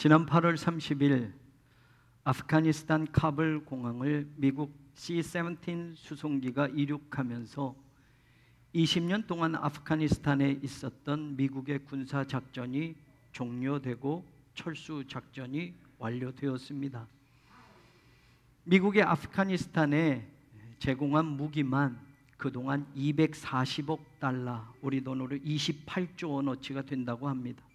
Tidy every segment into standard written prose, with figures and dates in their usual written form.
지난 8월 30일 아프가니스탄 카불 공항을 미국 C-17 수송기가 이륙하면서 20년 동안 아프가니스탄에 있었던 미국의 군사 작전이 종료되고 철수 작전이 완료되었습니다. 미국의 아프가니스탄에 제공한 무기만 그동안 240억 달러, 우리 돈으로 28조 원어치가 된다고 합니다.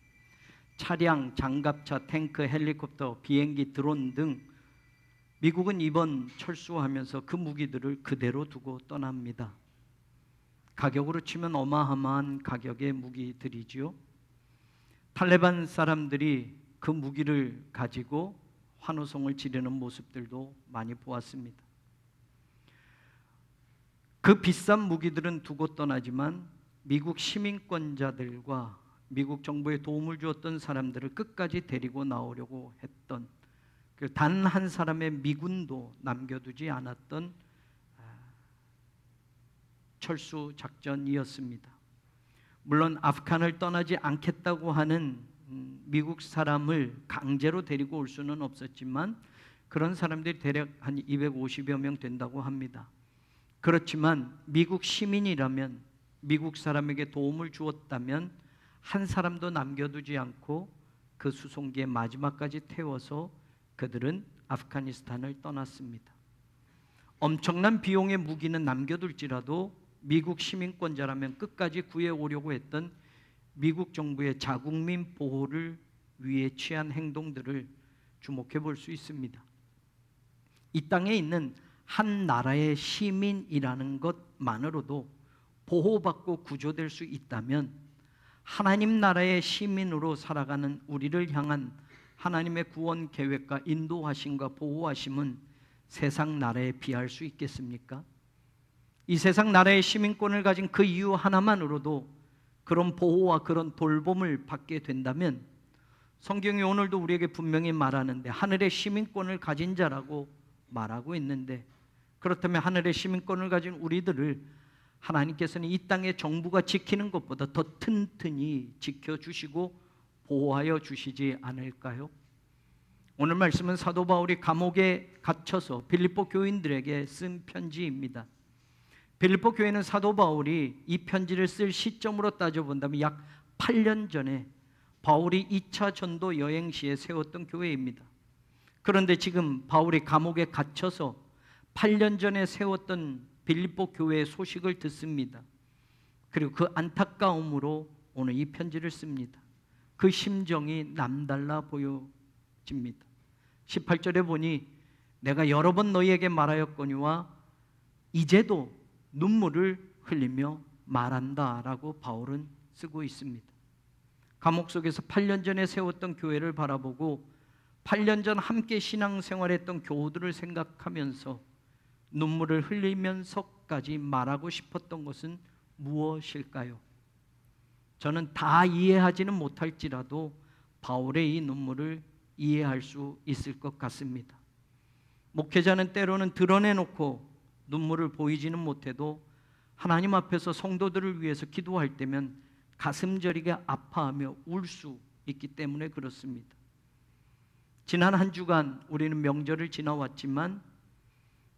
차량, 장갑차, 탱크, 헬리콥터, 비행기, 드론 등 미국은 이번 철수하면서 그 무기들을 그대로 두고 떠납니다. 가격으로 치면 어마어마한 가격의 무기들이지요. 탈레반 사람들이 그 무기를 가지고 환호성을 지르는 모습들도 많이 보았습니다. 그 비싼 무기들은 두고 떠나지만 미국 시민권자들과 미국 정부에 도움을 주었던 사람들을 끝까지 데리고 나오려고 했던 단 한 사람의 미군도 남겨두지 않았던 철수 작전이었습니다. 물론 아프간을 떠나지 않겠다고 하는 미국 사람을 강제로 데리고 올 수는 없었지만 그런 사람들이 대략 한 250여 명 된다고 합니다. 그렇지만 미국 시민이라면, 미국 사람에게 도움을 주었다면 한 사람도 남겨두지 않고 그 수송기에 마지막까지 태워서 그들은 아프가니스탄을 떠났습니다. 엄청난 비용의 무기는 남겨둘지라도 미국 시민권자라면 끝까지 구해오려고 했던 미국 정부의 자국민 보호를 위해 취한 행동들을 주목해 볼 수 있습니다. 이 땅에 있는 한 나라의 시민이라는 것만으로도 보호받고 구조될 수 있다면 하나님 나라의 시민으로 살아가는 우리를 향한 하나님의 구원 계획과 인도하심과 보호하심은 세상 나라에 비할 수 있겠습니까? 이 세상 나라의 시민권을 가진 그 이유 하나만으로도 그런 보호와 그런 돌봄을 받게 된다면 성경이 오늘도 우리에게 분명히 말하는데 하늘의 시민권을 가진 자라고 말하고 있는데, 그렇다면 하늘의 시민권을 가진 우리들을 하나님께서는 이 땅의 정부가 지키는 것보다 더 튼튼히 지켜주시고 보호하여 주시지 않을까요? 오늘 말씀은 사도 바울이 감옥에 갇혀서 빌립보 교인들에게 쓴 편지입니다. 빌립보 교회는 사도 바울이 이 편지를 쓸 시점으로 따져본다면 약 8년 전에 바울이 2차 전도 여행 시에 세웠던 교회입니다. 그런데 지금 바울이 감옥에 갇혀서 8년 전에 세웠던 빌립보 교회의 소식을 듣습니다. 그리고 그 안타까움으로 오늘 이 편지를 씁니다. 그 심정이 남달라 보여집니다. 18절에 보니 내가 여러 번 너희에게 말하였거니와 이제도 눈물을 흘리며 말한다 라고 바울은 쓰고 있습니다. 감옥 속에서 8년 전에 세웠던 교회를 바라보고 8년 전 함께 신앙생활했던 교우들을 생각하면서 눈물을 흘리면서까지 말하고 싶었던 것은 무엇일까요? 저는 다 이해하지는 못할지라도 바울의 이 눈물을 이해할 수 있을 것 같습니다. 목회자는 때로는 드러내놓고 눈물을 보이지는 못해도 하나님 앞에서 성도들을 위해서 기도할 때면 가슴 저리게 아파하며 울 수 있기 때문에 그렇습니다. 지난 한 주간 우리는 명절을 지나왔지만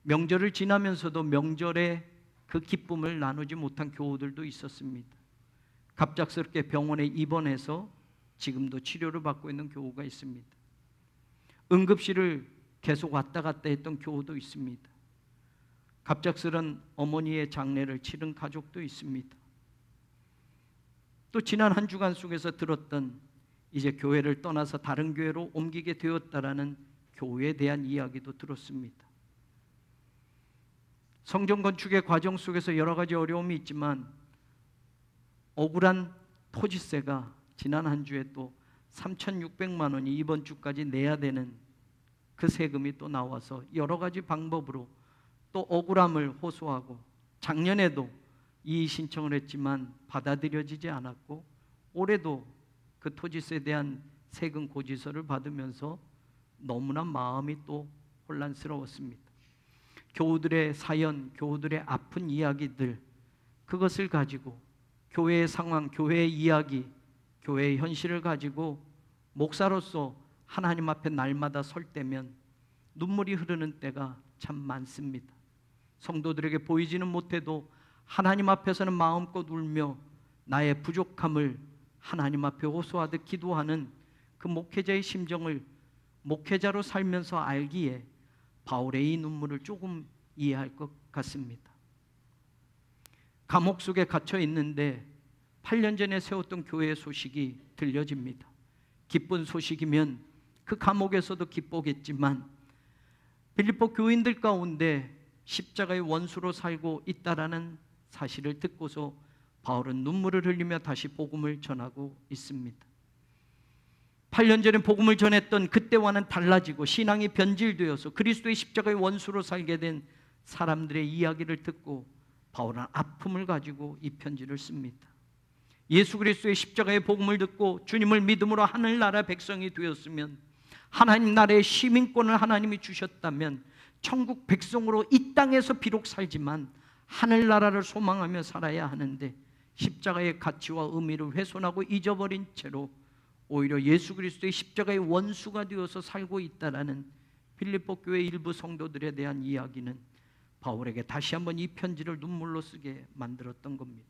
명절을 지나면서도 명절에 그 기쁨을 나누지 못한 교우들도 있었습니다. 갑작스럽게 병원에 입원해서 지금도 치료를 받고 있는 교우가 있습니다. 응급실을 계속 왔다 갔다 했던 교우도 있습니다. 갑작스런 어머니의 장례를 치른 가족도 있습니다. 또 지난 한 주간 속에서 들었던 이제 교회를 떠나서 다른 교회로 옮기게 되었다라는 교회에 대한 이야기도 들었습니다. 성전 건축의 과정 속에서 여러 가지 어려움이 있지만 억울한 토지세가 지난 한 주에 또 3,600만 원이 이번 주까지 내야 되는 그 세금이 또 나와서 여러 가지 방법으로 또 억울함을 호소하고 작년에도 이의 신청을 했지만 받아들여지지 않았고 올해도 그 토지세에 대한 세금 고지서를 받으면서 너무나 마음이 또 혼란스러웠습니다. 교우들의 사연, 교우들의 아픈 이야기들, 그것을 가지고 교회의 상황, 교회의 이야기, 교회의 현실을 가지고 목사로서 하나님 앞에 날마다 설 때면 눈물이 흐르는 때가 참 많습니다. 성도들에게 보이지는 못해도 하나님 앞에서는 마음껏 울며 나의 부족함을 하나님 앞에 호소하듯 기도하는 그 목회자의 심정을 목회자로 살면서 알기에 바울의 이 눈물을 조금 이해할 것 같습니다. 감옥 속에 갇혀 있는데 8년 전에 세웠던 교회의 소식이 들려집니다. 기쁜 소식이면 그 감옥에서도 기쁘겠지만 빌립보 교인들 가운데 십자가의 원수로 살고 있다라는 사실을 듣고서 바울은 눈물을 흘리며 다시 복음을 전하고 있습니다. 8년 전에 복음을 전했던 그때와는 달라지고 신앙이 변질되어서 그리스도의 십자가의 원수로 살게 된 사람들의 이야기를 듣고 바울은 아픔을 가지고 이 편지를 씁니다. 예수 그리스도의 십자가의 복음을 듣고 주님을 믿음으로 하늘나라 백성이 되었으면, 하나님 나라의 시민권을 하나님이 주셨다면 천국 백성으로 이 땅에서 비록 살지만 하늘나라를 소망하며 살아야 하는데, 십자가의 가치와 의미를 훼손하고 잊어버린 채로 오히려 예수 그리스도의 십자가의 원수가 되어서 살고 있다라는 빌립보 교회 일부 성도들에 대한 이야기는 바울에게 다시 한번 이 편지를 눈물로 쓰게 만들었던 겁니다.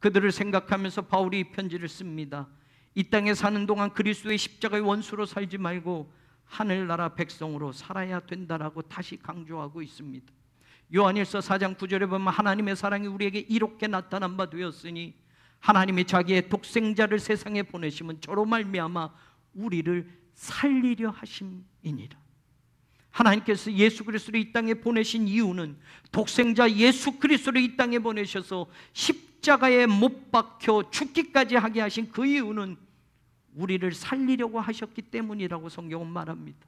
그들을 생각하면서 바울이 이 편지를 씁니다. 이 땅에 사는 동안 그리스도의 십자가의 원수로 살지 말고 하늘나라 백성으로 살아야 된다라고 다시 강조하고 있습니다. 요한일서 4장 9절에 보면 하나님의 사랑이 우리에게 이롭게 나타난 바 되었으니 하나님이 자기의 독생자를 세상에 보내심은 저로 말미암아 우리를 살리려 하심이니라. 하나님께서 예수 그리스도를 이 땅에 보내신 이유는 독생자 예수 그리스도를 이 땅에 보내셔서 십자가에 못 박혀 죽기까지 하게 하신 그 이유는 우리를 살리려고 하셨기 때문이라고 성경은 말합니다.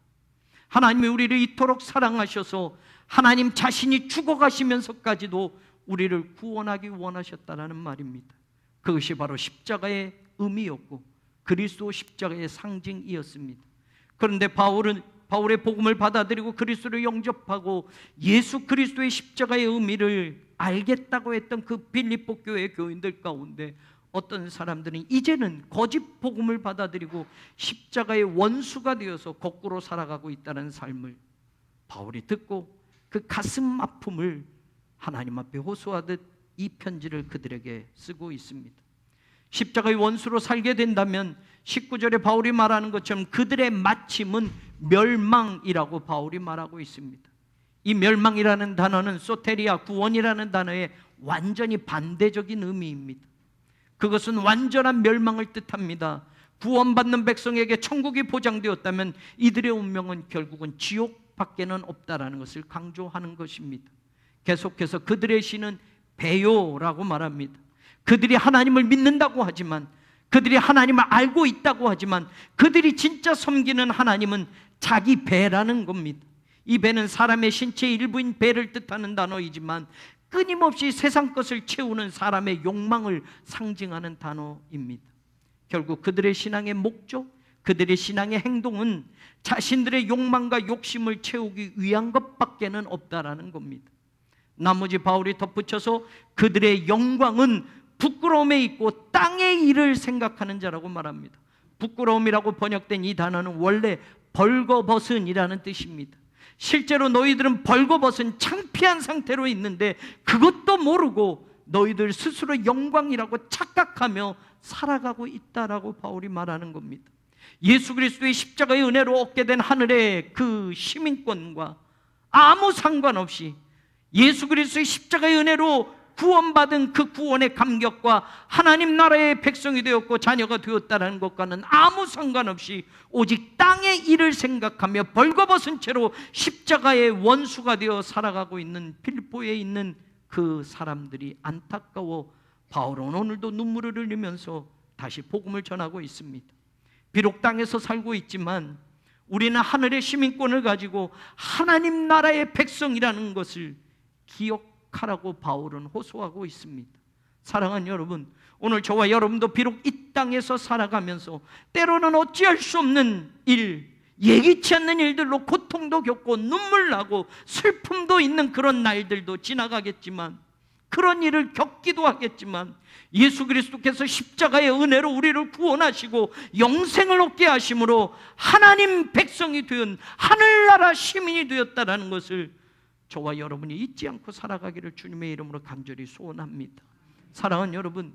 하나님이 우리를 이토록 사랑하셔서 하나님 자신이 죽어가시면서까지도 우리를 구원하기 원하셨다는 말입니다. 그것이 바로 십자가의 의미였고 그리스도 십자가의 상징이었습니다. 그런데 바울의 복음을 받아들이고 그리스도를 영접하고 예수 그리스도의 십자가의 의미를 알겠다고 했던 그 빌립보 교회 교인들 가운데 어떤 사람들은 이제는 거짓 복음을 받아들이고 십자가의 원수가 되어서 거꾸로 살아가고 있다는 삶을 바울이 듣고 그 가슴 아픔을 하나님 앞에 호소하듯 이 편지를 그들에게 쓰고 있습니다. 십자가의 원수로 살게 된다면 19절에 바울이 말하는 것처럼 그들의 마침은 멸망이라고 바울이 말하고 있습니다. 이 멸망이라는 단어는 소테리아, 구원이라는 단어의 완전히 반대적인 의미입니다. 그것은 완전한 멸망을 뜻합니다. 구원받는 백성에게 천국이 보장되었다면 이들의 운명은 결국은 지옥밖에는 없다라는 것을 강조하는 것입니다. 계속해서 그들의 신은 배요라고 말합니다. 그들이 하나님을 믿는다고 하지만, 그들이 하나님을 알고 있다고 하지만 그들이 진짜 섬기는 하나님은 자기 배라는 겁니다. 이 배는 사람의 신체의 일부인 배를 뜻하는 단어이지만 끊임없이 세상 것을 채우는 사람의 욕망을 상징하는 단어입니다. 결국 그들의 신앙의 목적, 그들의 신앙의 행동은 자신들의 욕망과 욕심을 채우기 위한 것밖에는 없다라는 겁니다. 나머지 바울이 덧붙여서 그들의 영광은 부끄러움에 있고 땅의 일을 생각하는 자라고 말합니다. 부끄러움이라고 번역된 이 단어는 원래 벌거벗은이라는 뜻입니다. 실제로 너희들은 벌거벗은 창피한 상태로 있는데 그것도 모르고 너희들 스스로 영광이라고 착각하며 살아가고 있다라고 바울이 말하는 겁니다. 예수 그리스도의 십자가의 은혜로 얻게 된 하늘의 그 시민권과 아무 상관없이 예수 그리스도의 십자가의 은혜로 구원받은 그 구원의 감격과 하나님 나라의 백성이 되었고 자녀가 되었다는 것과는 아무 상관없이 오직 땅의 일을 생각하며 벌거벗은 채로 십자가의 원수가 되어 살아가고 있는 빌립보에 있는 그 사람들이 안타까워 바울은 오늘도 눈물을 흘리면서 다시 복음을 전하고 있습니다. 비록 땅에서 살고 있지만 우리는 하늘의 시민권을 가지고 하나님 나라의 백성이라는 것을 기억하라고 바울은 호소하고 있습니다. 사랑하는 여러분, 오늘 저와 여러분도 비록 이 땅에서 살아가면서 때로는 어찌할 수 없는 일, 예기치 않는 일들로 고통도 겪고 눈물 나고 슬픔도 있는 그런 날들도 지나가겠지만 그런 일을 겪기도 하겠지만 예수 그리스도께서 십자가의 은혜로 우리를 구원하시고 영생을 얻게 하심으로 하나님 백성이 되은 하늘나라 시민이 되었다라는 것을 저와 여러분이 잊지 않고 살아가기를 주님의 이름으로 간절히 소원합니다. 사랑하는 여러분,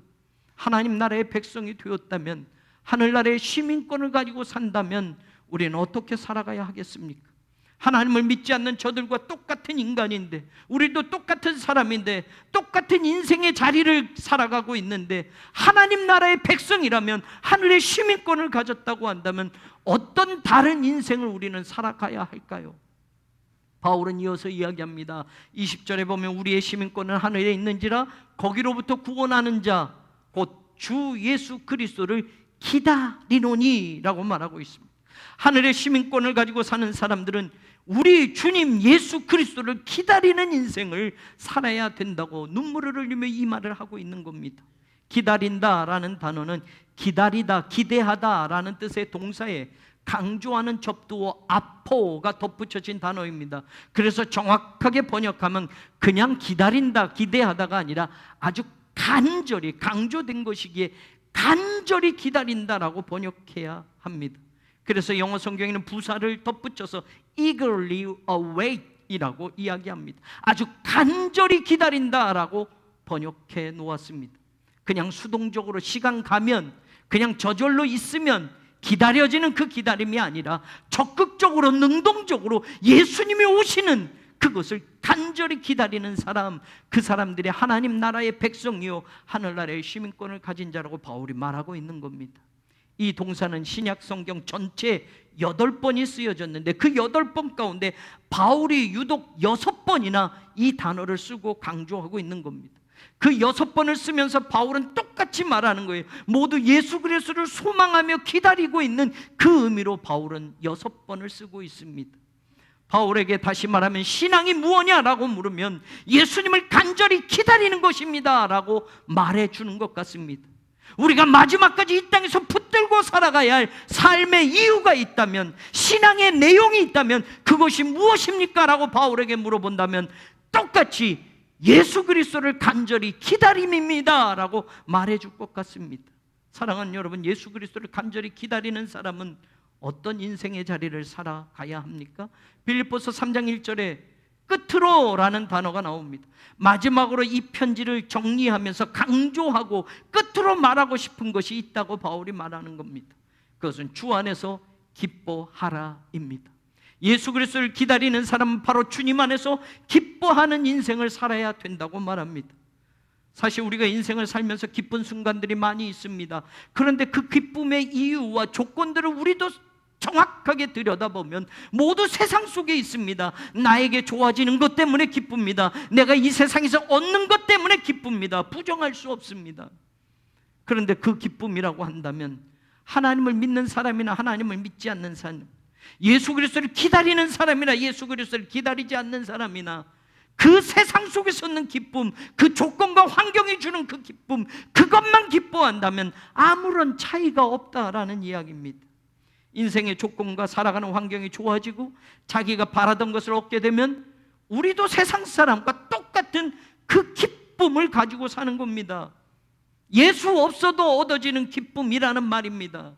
하나님 나라의 백성이 되었다면, 하늘나라의 시민권을 가지고 산다면 우리는 어떻게 살아가야 하겠습니까? 하나님을 믿지 않는 저들과 똑같은 인간인데, 우리도 똑같은 사람인데, 똑같은 인생의 자리를 살아가고 있는데, 하나님 나라의 백성이라면, 하늘의 시민권을 가졌다고 한다면 어떤 다른 인생을 우리는 살아가야 할까요? 바울은 이어서 이야기합니다. 20절에 보면 우리의 시민권은 하늘에 있는지라 거기로부터 구원하는 자 곧 주 예수 그리스도를 기다리노니 라고 말하고 있습니다. 하늘의 시민권을 가지고 사는 사람들은 우리 주님 예수 그리스도를 기다리는 인생을 살아야 된다고 눈물을 흘리며 이 말을 하고 있는 겁니다. 기다린다라는 단어는 기다리다, 기대하다라는 뜻의 동사에 강조하는 접두어 아포가 덧붙여진 단어입니다. 그래서 정확하게 번역하면 그냥 기다린다, 기대하다가 아니라 아주 간절히, 강조된 것이기에 간절히 기다린다라고 번역해야 합니다. 그래서 영어 성경에는 부사를 덧붙여서 eagerly await 이라고 이야기합니다. 아주 간절히 기다린다라고 번역해 놓았습니다. 그냥 수동적으로 시간 가면, 그냥 저절로 있으면 기다려지는 그 기다림이 아니라 적극적으로, 능동적으로 예수님이 오시는 그것을 간절히 기다리는 사람, 그 사람들이 하나님 나라의 백성이요 하늘나라의 시민권을 가진 자라고 바울이 말하고 있는 겁니다. 이 동사는 신약 성경 전체 8번이 쓰여졌는데 그 8번 가운데 바울이 유독 6번이나 이 단어를 쓰고 강조하고 있는 겁니다. 그 6번을 쓰면서 바울은 똑같이 말하는 거예요. 모두 예수 그리스도를 소망하며 기다리고 있는 그 의미로 바울은 6번을 쓰고 있습니다. 바울에게 다시 말하면 신앙이 무엇냐라고 물으면 예수님을 간절히 기다리는 것입니다 라고 말해주는 것 같습니다. 우리가 마지막까지 이 땅에서 붙들고 살아가야 할 삶의 이유가 있다면, 신앙의 내용이 있다면 그것이 무엇입니까? 라고 바울에게 물어본다면 똑같이 예수 그리스도를 간절히 기다림입니다 라고 말해줄 것 같습니다. 사랑하는 여러분, 예수 그리스도를 간절히 기다리는 사람은 어떤 인생의 자리를 살아가야 합니까? 빌립보서 3장 1절에 끝으로 라는 단어가 나옵니다. 마지막으로 이 편지를 정리하면서 강조하고 끝으로 말하고 싶은 것이 있다고 바울이 말하는 겁니다. 그것은 주 안에서 기뻐하라입니다. 예수 그리스도를 기다리는 사람은 바로 주님 안에서 기뻐하는 인생을 살아야 된다고 말합니다. 사실 우리가 인생을 살면서 기쁜 순간들이 많이 있습니다. 그런데 그 기쁨의 이유와 조건들을 우리도 정확하게 들여다보면 모두 세상 속에 있습니다. 나에게 좋아지는 것 때문에 기쁩니다. 내가 이 세상에서 얻는 것 때문에 기쁩니다. 부정할 수 없습니다. 그런데 그 기쁨이라고 한다면 하나님을 믿는 사람이나 하나님을 믿지 않는 사람, 예수 그리스도를 기다리는 사람이나 예수 그리스도를 기다리지 않는 사람이나 그 세상 속에서 얻는 기쁨, 그 조건과 환경이 주는 그 기쁨, 그것만 기뻐한다면 아무런 차이가 없다라는 이야기입니다. 인생의 조건과 살아가는 환경이 좋아지고 자기가 바라던 것을 얻게 되면 우리도 세상 사람과 똑같은 그 기쁨을 가지고 사는 겁니다. 예수 없어도 얻어지는 기쁨이라는 말입니다.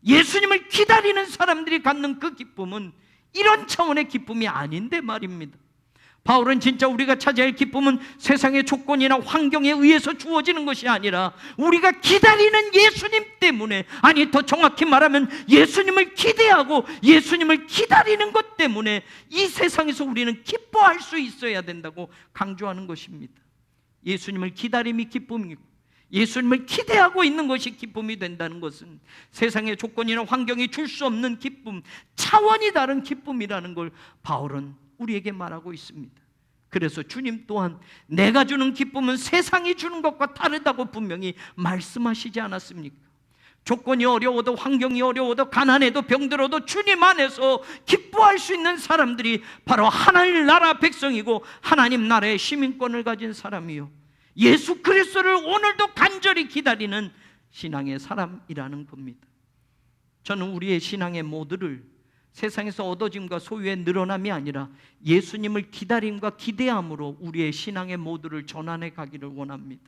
예수님을 기다리는 사람들이 갖는 그 기쁨은 이런 차원의 기쁨이 아닌데 말입니다. 바울은 진짜 우리가 찾아야 할 기쁨은 세상의 조건이나 환경에 의해서 주어지는 것이 아니라 우리가 기다리는 예수님 때문에, 아니 더 정확히 말하면 예수님을 기대하고 예수님을 기다리는 것 때문에 이 세상에서 우리는 기뻐할 수 있어야 된다고 강조하는 것입니다. 예수님을 기다림이 기쁨이고 예수님을 기대하고 있는 것이 기쁨이 된다는 것은 세상의 조건이나 환경이 줄 수 없는 기쁨, 차원이 다른 기쁨이라는 걸 바울은 우리에게 말하고 있습니다. 그래서 주님 또한 내가 주는 기쁨은 세상이 주는 것과 다르다고 분명히 말씀하시지 않았습니까? 조건이 어려워도, 환경이 어려워도, 가난해도, 병들어도 주님 안에서 기뻐할 수 있는 사람들이 바로 하늘나라 백성이고 하나님 나라의 시민권을 가진 사람이요 예수 그리스도를 오늘도 간절히 기다리는 신앙의 사람이라는 겁니다. 저는 우리의 신앙의 모두를 세상에서 얻어짐과 소유의 늘어남이 아니라 예수님을 기다림과 기대함으로 우리의 신앙의 모두를 전환해 가기를 원합니다.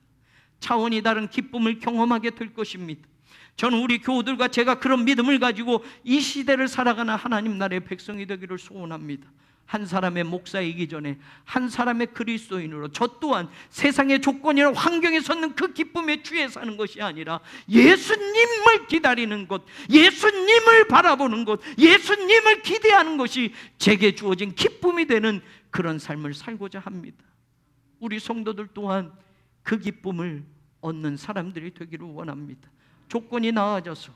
차원이 다른 기쁨을 경험하게 될 것입니다. 저는 우리 교우들과 제가 그런 믿음을 가지고 이 시대를 살아가는 하나님 나라의 백성이 되기를 소원합니다. 한 사람의 목사이기 전에 한 사람의 그리스도인으로 저 또한 세상의 조건이나 환경에 섰는 그 기쁨에 취해 사는 것이 아니라 예수님을 기다리는 것, 예수님을 바라보는 것, 예수님을 기대하는 것이 제게 주어진 기쁨이 되는 그런 삶을 살고자 합니다. 우리 성도들 또한 그 기쁨을 얻는 사람들이 되기를 원합니다. 조건이 나아져서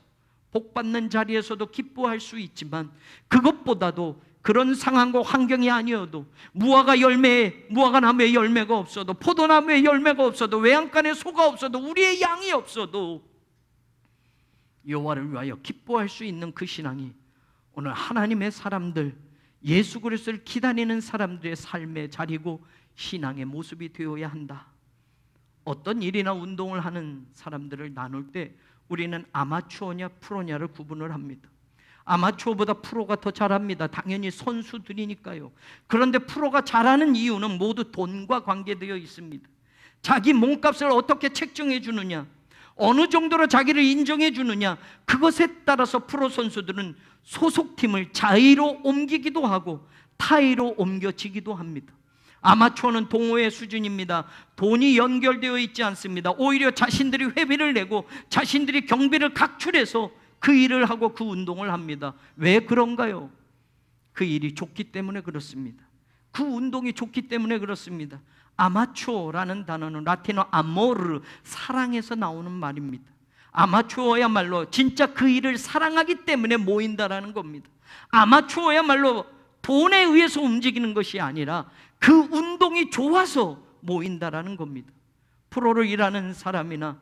복받는 자리에서도 기뻐할 수 있지만 그것보다도 그런 상황과 환경이 아니어도 무화과 나무에 열매가 없어도 포도나무에 열매가 없어도 외양간에 소가 없어도 우리의 양이 없어도 여호와를 위하여 기뻐할 수 있는 그 신앙이 오늘 하나님의 사람들, 예수 그리스도를 기다리는 사람들의 삶의 자리고 신앙의 모습이 되어야 한다. 어떤 일이나 운동을 하는 사람들을 나눌 때 우리는 아마추어냐 프로냐를 구분을 합니다. 아마추어보다 프로가 더 잘합니다. 당연히 선수들이니까요. 그런데 프로가 잘하는 이유는 모두 돈과 관계되어 있습니다. 자기 몸값을 어떻게 책정해 주느냐, 어느 정도로 자기를 인정해 주느냐, 그것에 따라서 프로 선수들은 소속팀을 자의로 옮기기도 하고 타의로 옮겨지기도 합니다. 아마추어는 동호회 수준입니다. 돈이 연결되어 있지 않습니다. 오히려 자신들이 회비를 내고 자신들이 경비를 각출해서 그 일을 하고 그 운동을 합니다. 왜 그런가요? 그 일이 좋기 때문에 그렇습니다. 그 운동이 좋기 때문에 그렇습니다. 아마추어라는 단어는 라틴어 아모르, 사랑에서 나오는 말입니다. 아마추어야말로 진짜 그 일을 사랑하기 때문에 모인다라는 겁니다. 아마추어야말로 돈에 의해서 움직이는 것이 아니라 그 운동이 좋아서 모인다라는 겁니다. 프로로 일하는 사람이나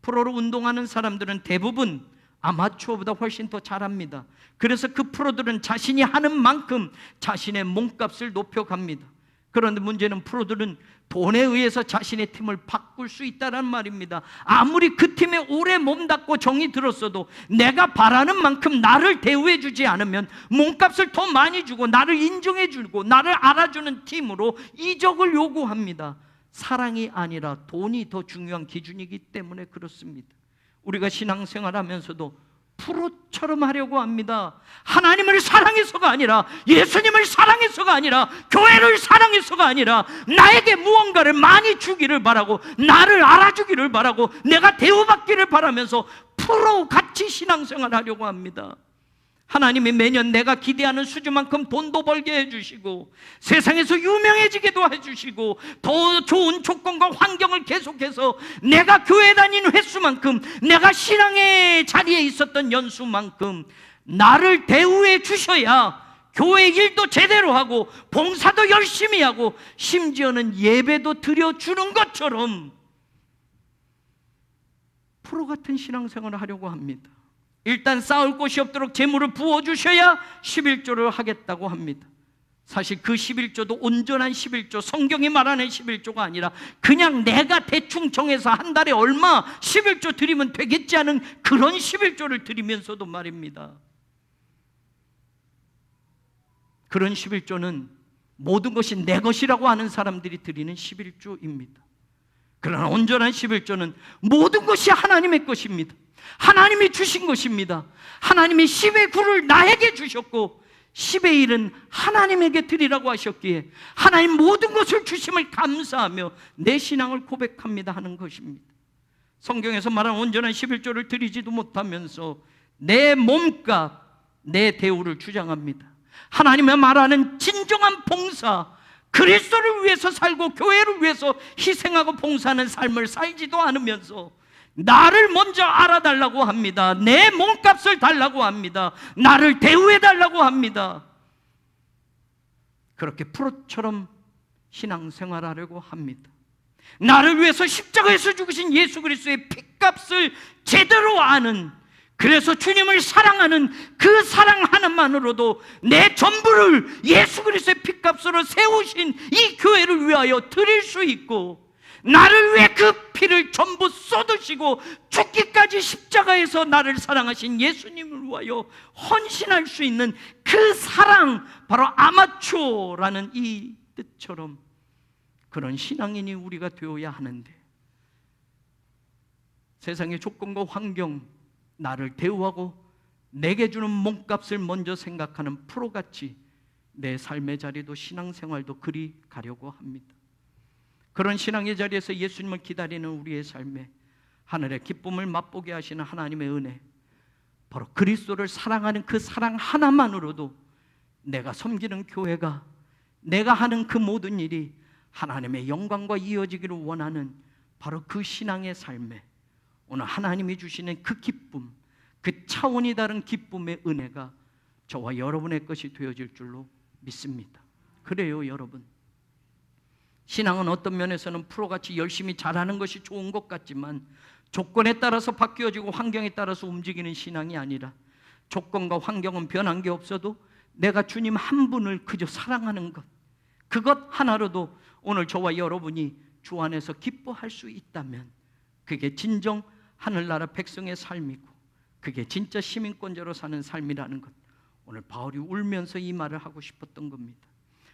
프로로 운동하는 사람들은 대부분 아마추어보다 훨씬 더 잘합니다. 그래서 그 프로들은 자신이 하는 만큼 자신의 몸값을 높여갑니다. 그런데 문제는 프로들은 돈에 의해서 자신의 팀을 바꿀 수 있다는 말입니다. 아무리 그 팀에 오래 몸담고 정이 들었어도 내가 바라는 만큼 나를 대우해 주지 않으면 몸값을 더 많이 주고 나를 인정해 주고 나를 알아주는 팀으로 이적을 요구합니다. 사랑이 아니라 돈이 더 중요한 기준이기 때문에 그렇습니다. 우리가 신앙생활하면서도 프로처럼 하려고 합니다. 하나님을 사랑해서가 아니라, 예수님을 사랑해서가 아니라, 교회를 사랑해서가 아니라 나에게 무언가를 많이 주기를 바라고 나를 알아주기를 바라고 내가 대우받기를 바라면서 프로같이 신앙생활 하려고 합니다. 하나님이 매년 내가 기대하는 수준만큼 돈도 벌게 해주시고 세상에서 유명해지게도 해주시고 더 좋은 조건과 환경을 계속해서 내가 교회 다니는 횟수만큼 내가 신앙의 자리에 있었던 연수만큼 나를 대우해 주셔야 교회 일도 제대로 하고 봉사도 열심히 하고 심지어는 예배도 드려주는 것처럼 프로 같은 신앙생활을 하려고 합니다. 일단 쌓을 곳이 없도록 재물을 부어주셔야 11조를 하겠다고 합니다. 사실 그 11조도 온전한 11조, 성경이 말하는 11조가 아니라 그냥 내가 대충 정해서 한 달에 얼마 11조 드리면 되겠지 않은 그런 11조를 드리면서도 말입니다. 그런 11조는 모든 것이 내 것이라고 하는 사람들이 드리는 11조입니다. 그러나 온전한 11조는 모든 것이 하나님의 것입니다. 하나님이 주신 것입니다. 하나님이 10의 9를 나에게 주셨고 10의 1은 하나님에게 드리라고 하셨기에 하나님 모든 것을 주심을 감사하며 내 신앙을 고백합니다 하는 것입니다. 성경에서 말하는 온전한 11조를 드리지도 못하면서 내 몸값, 내 대우를 주장합니다. 하나님의 말하는 진정한 봉사, 그리스도를 위해서 살고 교회를 위해서 희생하고 봉사하는 삶을 살지도 않으면서 나를 먼저 알아달라고 합니다. 내 몸값을 달라고 합니다. 나를 대우해달라고 합니다. 그렇게 프로처럼 신앙생활하려고 합니다. 나를 위해서 십자가에서 죽으신 예수 그리스도의 피값을 제대로 아는, 그래서 주님을 사랑하는 그 사랑 하나만으로도 내 전부를 예수 그리스도의 피값으로 세우신 이 교회를 위하여 드릴 수 있고, 나를 위해 그 피를 전부 쏟으시고 죽기까지 십자가에서 나를 사랑하신 예수님을 위하여 헌신할 수 있는 그 사랑, 바로 아마추어라는 이 뜻처럼 그런 신앙인이 우리가 되어야 하는데, 세상의 조건과 환경, 나를 대우하고 내게 주는 몸값을 먼저 생각하는 프로같이 내 삶의 자리도 신앙생활도 그리 가려고 합니다. 그런 신앙의 자리에서 예수님을 기다리는 우리의 삶에 하늘의 기쁨을 맛보게 하시는 하나님의 은혜, 바로 그리스도를 사랑하는 그 사랑 하나만으로도 내가 섬기는 교회가, 내가 하는 그 모든 일이 하나님의 영광과 이어지기를 원하는 바로 그 신앙의 삶에 오늘 하나님이 주시는 그 기쁨, 그 차원이 다른 기쁨의 은혜가 저와 여러분의 것이 되어질 줄로 믿습니다. 그래요, 여러분. 신앙은 어떤 면에서는 프로같이 열심히 잘하는 것이 좋은 것 같지만 조건에 따라서 바뀌어지고 환경에 따라서 움직이는 신앙이 아니라, 조건과 환경은 변한 게 없어도 내가 주님 한 분을 그저 사랑하는 것, 그것 하나로도 오늘 저와 여러분이 주 안에서 기뻐할 수 있다면 그게 진정 하늘나라 백성의 삶이고, 그게 진짜 시민권자로 사는 삶이라는 것, 오늘 바울이 울면서 이 말을 하고 싶었던 겁니다.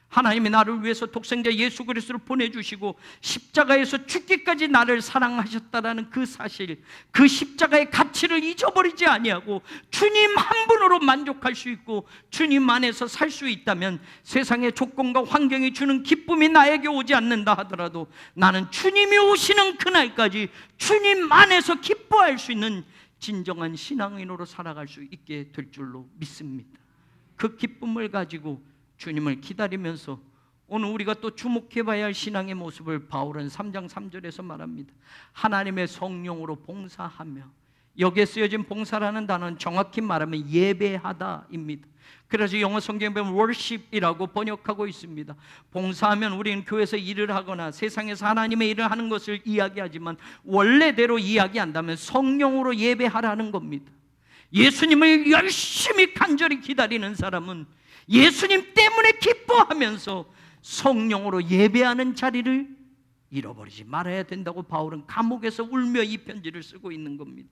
하나님이 나를 위해서 독생자 예수 그리스도를 보내주시고 십자가에서 죽기까지 나를 사랑하셨다라는 그 사실, 그 십자가의 가치를 잊어버리지 아니하고 주님 한 분으로 만족할 수 있고 주님 안에서 살 수 있다면, 세상의 조건과 환경이 주는 기쁨이 나에게 오지 않는다 하더라도 나는 주님이 오시는 그날까지 주님 안에서 기뻐할 수 있는 진정한 신앙인으로 살아갈 수 있게 될 줄로 믿습니다. 그 기쁨을 가지고 주님을 기다리면서 오늘 우리가 또 주목해봐야 할 신앙의 모습을 바울은 3장 3절에서 말합니다. 하나님의 성령으로 봉사하며, 여기에 쓰여진 봉사라는 단어는 정확히 말하면 예배하다입니다. 그래서 영어 성경에 보면 worship이라고 번역하고 있습니다. 봉사하면 우리는 교회에서 일을 하거나 세상에서 하나님의 일을 하는 것을 이야기하지만, 원래대로 이야기한다면 성령으로 예배하라는 겁니다. 예수님을 열심히 간절히 기다리는 사람은 예수님 때문에 기뻐하면서 성령으로 예배하는 자리를 잃어버리지 말아야 된다고 바울은 감옥에서 울며 이 편지를 쓰고 있는 겁니다.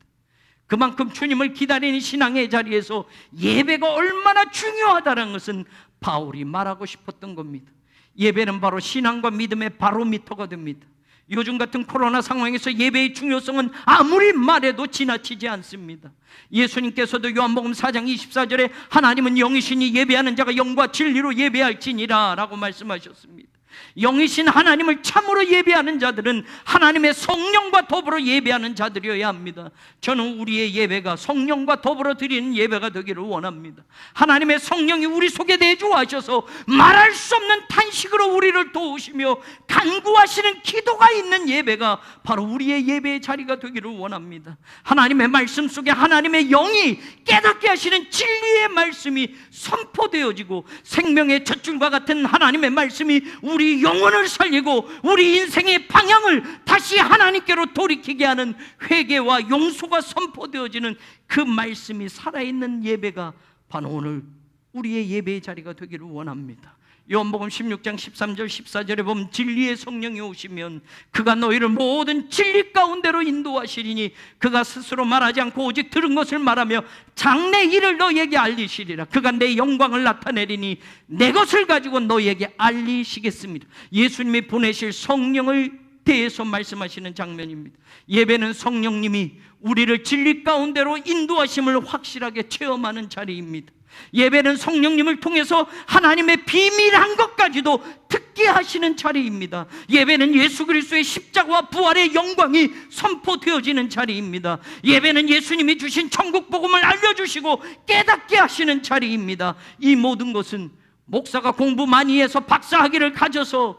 그만큼 주님을 기다리는 신앙의 자리에서 예배가 얼마나 중요하다는 것은 바울이 말하고 싶었던 겁니다. 예배는 바로 신앙과 믿음의 바로미터가 됩니다. 요즘 같은 코로나 상황에서 예배의 중요성은 아무리 말해도 지나치지 않습니다. 예수님께서도 요한복음 4장 24절에 하나님은 영이시니 예배하는 자가 영과 진리로 예배할지니라 라고 말씀하셨습니다. 영이신 하나님을 참으로 예배하는 자들은 하나님의 성령과 더불어 예배하는 자들이어야 합니다. 저는 우리의 예배가 성령과 더불어 드리는 예배가 되기를 원합니다. 하나님의 성령이 우리 속에 내주하셔서 말할 수 없는 탄식으로 우리를 도우시며 간구하시는 기도가 있는 예배가 바로 우리의 예배의 자리가 되기를 원합니다. 하나님의 말씀 속에 하나님의 영이 깨닫게 하시는 진리의 말씀이 선포되어지고 생명의 젖줄과 같은 하나님의 말씀이 우리 영혼을 살리고 우리 인생의 방향을 다시 하나님께로 돌이키게 하는 회개와 용서가 선포되어지는 그 말씀이 살아있는 예배가 바로 오늘 우리의 예배의 자리가 되기를 원합니다. 요한복음 16장 13절 14절에 보면 진리의 성령이 오시면 그가 너희를 모든 진리 가운데로 인도하시리니 그가 스스로 말하지 않고 오직 들은 것을 말하며 장래 일을 너희에게 알리시리라. 그가 내 영광을 나타내리니 내 것을 가지고 너희에게 알리시겠습니다. 예수님이 보내실 성령을 대해서 말씀하시는 장면입니다. 예배는 성령님이 우리를 진리 가운데로 인도하심을 확실하게 체험하는 자리입니다. 예배는 성령님을 통해서 하나님의 비밀한 것까지도 듣게 하시는 자리입니다. 예배는 예수 그리스도의 십자가와 부활의 영광이 선포되어지는 자리입니다. 예배는 예수님이 주신 천국 복음을 알려주시고 깨닫게 하시는 자리입니다. 이 모든 것은 목사가 공부 많이 해서 박사학위를 가져서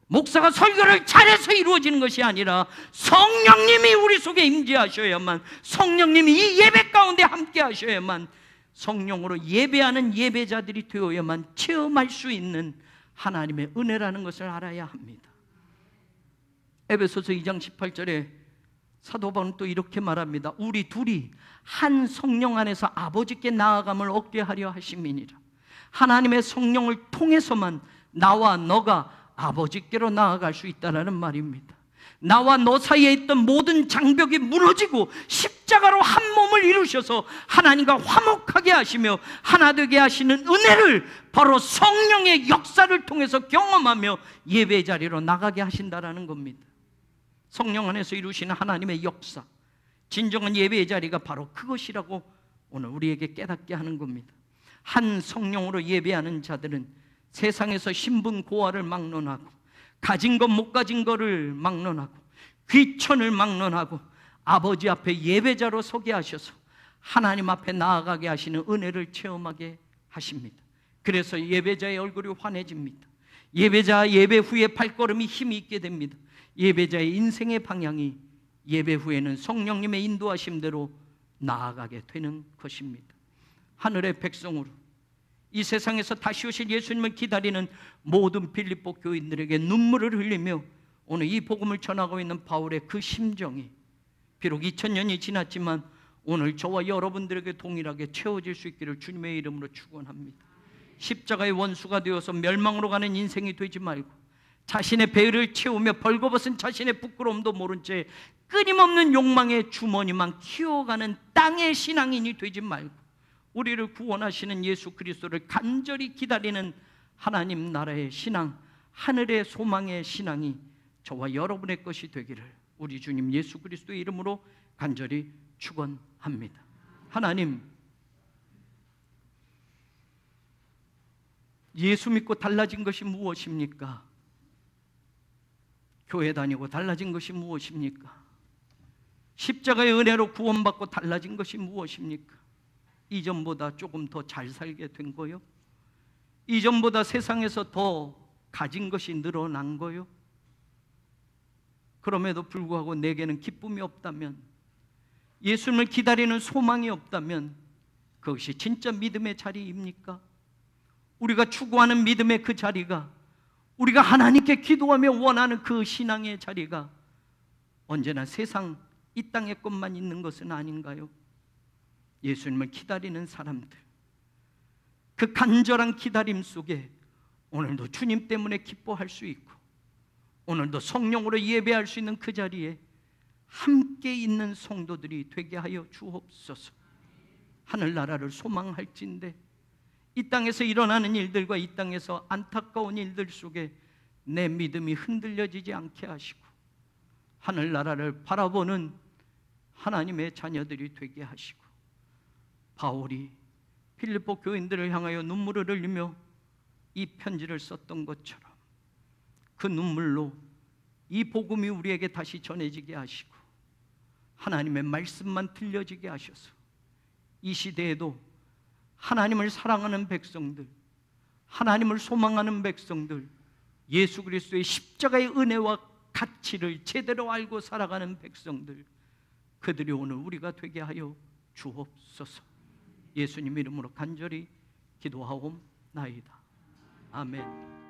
목사가 설교를 잘해서 이루어지는 것이 아니라 성령님이 우리 속에 임재하셔야만, 성령님이 이 예배 가운데 함께 하셔야만, 성령으로 예배하는 예배자들이 되어야만 체험할 수 있는 하나님의 은혜라는 것을 알아야 합니다. 에베소서 2장 18절에 사도 바울은 또 이렇게 말합니다. 우리 둘이 한 성령 안에서 아버지께 나아감을 얻게 하려 하심이니라. 하나님의 성령을 통해서만 나와 너가 아버지께로 나아갈 수 있다는 말입니다. 나와 너 사이에 있던 모든 장벽이 무너지고 십자가로 한 몸을 이루셔서 하나님과 화목하게 하시며 하나 되게 하시는 은혜를 바로 성령의 역사를 통해서 경험하며 예배 자리로 나가게 하신다라는 겁니다. 성령 안에서 이루시는 하나님의 역사, 진정한 예배의 자리가 바로 그것이라고 오늘 우리에게 깨닫게 하는 겁니다. 한 성령으로 예배하는 자들은 세상에서 신분 고하를 막론하고 가진 것 못 가진 것을 막론하고 귀천을 막론하고 아버지 앞에 예배자로 서게 하셔서 하나님 앞에 나아가게 하시는 은혜를 체험하게 하십니다. 그래서 예배자의 얼굴이 환해집니다. 예배자 예배 후에 발걸음이 힘이 있게 됩니다. 예배자의 인생의 방향이 예배 후에는 성령님의 인도하심대로 나아가게 되는 것입니다. 하늘의 백성으로 이 세상에서 다시 오실 예수님을 기다리는 모든 빌립보 교인들에게 눈물을 흘리며 오늘 이 복음을 전하고 있는 바울의 그 심정이 비록 2000년이 지났지만 오늘 저와 여러분들에게 동일하게 채워질 수 있기를 주님의 이름으로 축원합니다. 십자가의 원수가 되어서 멸망으로 가는 인생이 되지 말고 자신의 배를 채우며 벌거벗은 자신의 부끄러움도 모른 채 끊임없는 욕망의 주머니만 키워가는 땅의 신앙인이 되지 말고 우리를 구원하시는 예수 그리스도를 간절히 기다리는 하나님 나라의 신앙, 하늘의 소망의 신앙이 저와 여러분의 것이 되기를 우리 주님 예수 그리스도의 이름으로 간절히 축원합니다. 하나님, 예수 믿고 달라진 것이 무엇입니까? 교회 다니고 달라진 것이 무엇입니까? 십자가의 은혜로 구원받고 달라진 것이 무엇입니까? 이전보다 조금 더 잘 살게 된 거요? 이전보다 세상에서 더 가진 것이 늘어난 거요? 그럼에도 불구하고 내게는 기쁨이 없다면, 예수님을 기다리는 소망이 없다면 그것이 진짜 믿음의 자리입니까? 우리가 추구하는 믿음의 그 자리가, 우리가 하나님께 기도하며 원하는 그 신앙의 자리가 언제나 세상 이 땅의 것만 있는 것은 아닌가요? 예수님을 기다리는 사람들, 그 간절한 기다림 속에 오늘도 주님 때문에 기뻐할 수 있고 오늘도 성령으로 예배할 수 있는 그 자리에 함께 있는 성도들이 되게 하여 주옵소서. 하늘나라를 소망할진대 이 땅에서 일어나는 일들과 이 땅에서 안타까운 일들 속에 내 믿음이 흔들려지지 않게 하시고 하늘나라를 바라보는 하나님의 자녀들이 되게 하시고, 바울이 빌립보 교인들을 향하여 눈물을 흘리며 이 편지를 썼던 것처럼 그 눈물로 이 복음이 우리에게 다시 전해지게 하시고 하나님의 말씀만 들려지게 하셔서 이 시대에도 하나님을 사랑하는 백성들, 하나님을 소망하는 백성들, 예수 그리스도의 십자가의 은혜와 가치를 제대로 알고 살아가는 백성들, 그들이 오늘 우리가 되게 하여 주옵소서. 예수님 이름으로 간절히 기도하옵나이다. 아멘.